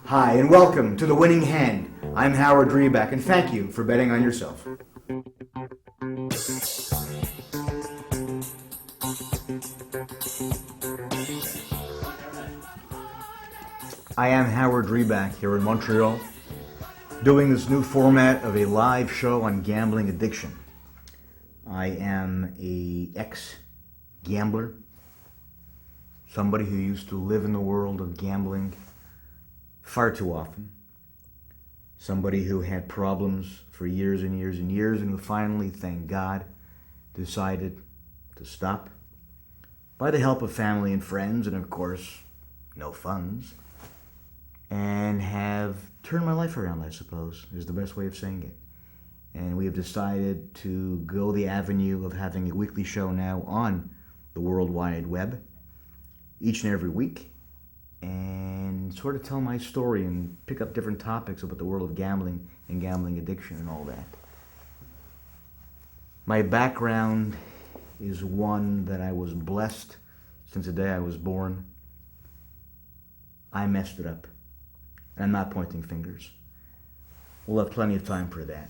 Hi, and welcome to The Winning Hand. I'm Howard Reback, and thank you for betting on yourself. I am Howard Reback here in Montreal, doing this new format of a live show on gambling addiction. I am a ex-gambler, somebody who used to live in the world of gambling far too often, somebody who had problems for years and years and years, and who finally, thank God, decided to stop by the help of family and friends, and of course, no funds, and have turned my life around, I suppose, is the best way of saying it. And we have decided to go the avenue of having a weekly show now on the World Wide Web, each and every week, and sort of tell my story and pick up different topics about the world of gambling and gambling addiction and all that. My background is one that I was blessed since the day I was born. I messed it up. And I'm not pointing fingers. We'll have plenty of time for that.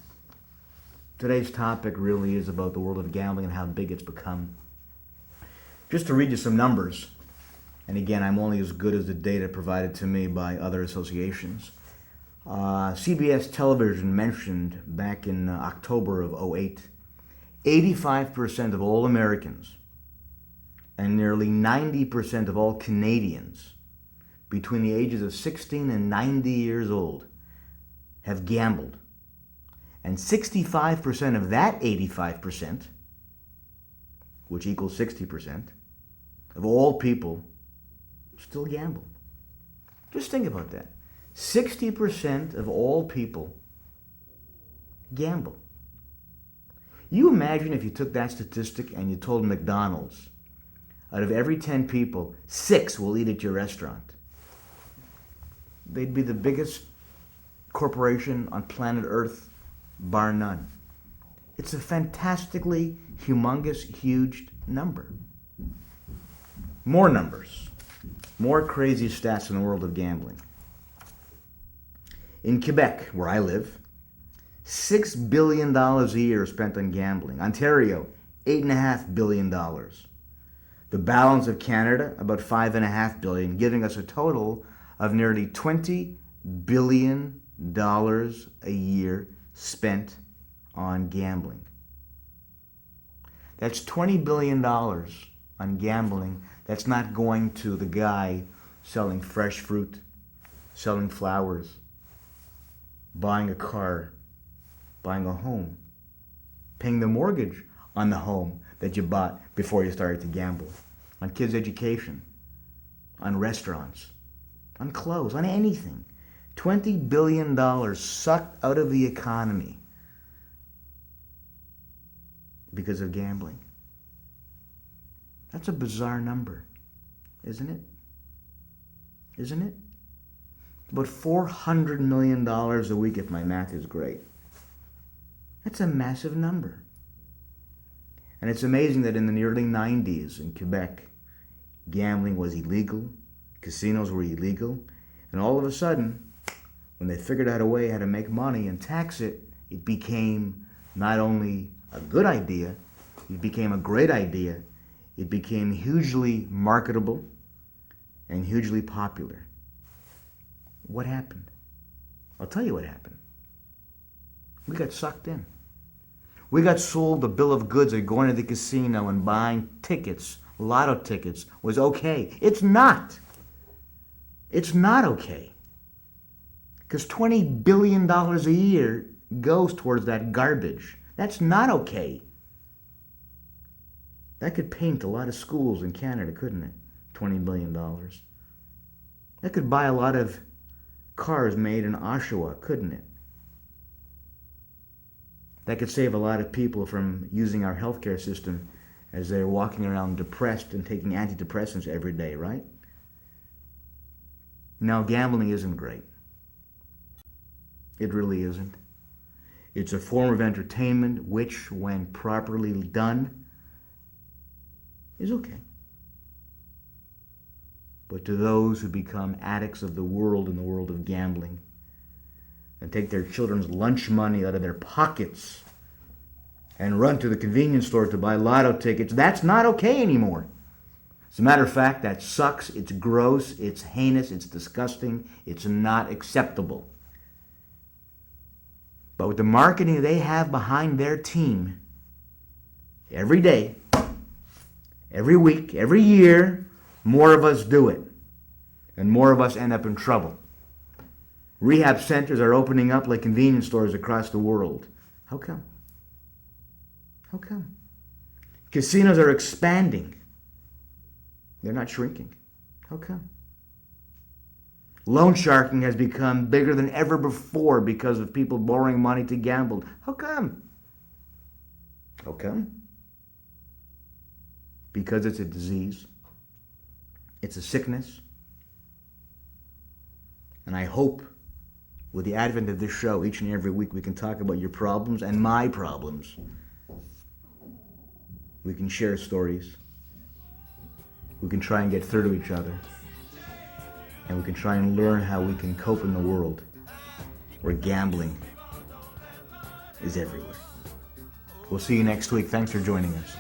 Today's topic really is about the world of gambling and how big it's become. Just to read you some numbers, and again, I'm only as good as the data provided to me by other associations. CBS Television mentioned back in October of 2008, 85% of all Americans and nearly 90% of all Canadians between the ages of 16 and 90 years old have gambled. And 65% of that 85%, which equals 60%, of all people still gamble. Just think about that. 60% of all people gamble. You imagine if you took that statistic and you told McDonald's, out of every 10 people, 6 will eat at your restaurant. They'd be the biggest corporation on planet Earth, bar none. It's a fantastically humongous, huge number. More numbers. More crazy stats in the world of gambling. In Quebec, where I live, $6 billion a year spent on gambling. Ontario, $8.5 billion. The balance of Canada, about $5.5 billion, giving us a total of nearly $20 billion a year spent on gambling. That's $20 billion on gambling. That's not going to the guy selling fresh fruit, selling flowers, buying a car, buying a home, paying the mortgage on the home that you bought before you started to gamble, on kids' education, on restaurants, on clothes, on anything. $20 billion sucked out of the economy because of gambling. That's a bizarre number, isn't it? Isn't it? About $400 million a week if my math is great. That's a massive number. And it's amazing that in the early 90s in Quebec, gambling was illegal, casinos were illegal, and all of a sudden, when they figured out a way how to make money and tax it, it became not only a good idea, it became a great idea. It became hugely marketable and hugely popular. What happened? I'll tell you what happened. We got sucked in. We got sold a bill of goods that going to the casino and buying tickets, lotto tickets, was okay. It's not. It's not okay. Because $20 billion a year goes towards that garbage. That's not okay. That could paint a lot of schools in Canada, couldn't it? $20 billion. That could buy a lot of cars made in Oshawa, couldn't it? That could save a lot of people from using our healthcare system as they're walking around depressed and taking antidepressants every day, right? Now, gambling isn't great. It really isn't. It's a form of entertainment which, when properly done, is okay. but to those who become addicts of the world in the world of gambling and take their children's lunch money out of their pockets and run to the convenience store to buy lotto tickets. That's not okay anymore. As a matter of fact, that sucks, it's gross, it's heinous, it's disgusting, it's not acceptable. But with the marketing they have behind their team, every day, every week, every year, more of us do it. And more of us end up in trouble. Rehab centers are opening up like convenience stores across the world. How come? How come? Casinos are expanding. They're not shrinking. How come? Loan sharking has become bigger than ever before because of people borrowing money to gamble. How come? How come? Because it's a disease. It's a sickness. And I hope with the advent of this show, each and every week we can talk about your problems and my problems. We can share stories. We can try and get through to each other. And we can try and learn how we can cope in the world where gambling is everywhere. We'll see you next week. Thanks for joining us.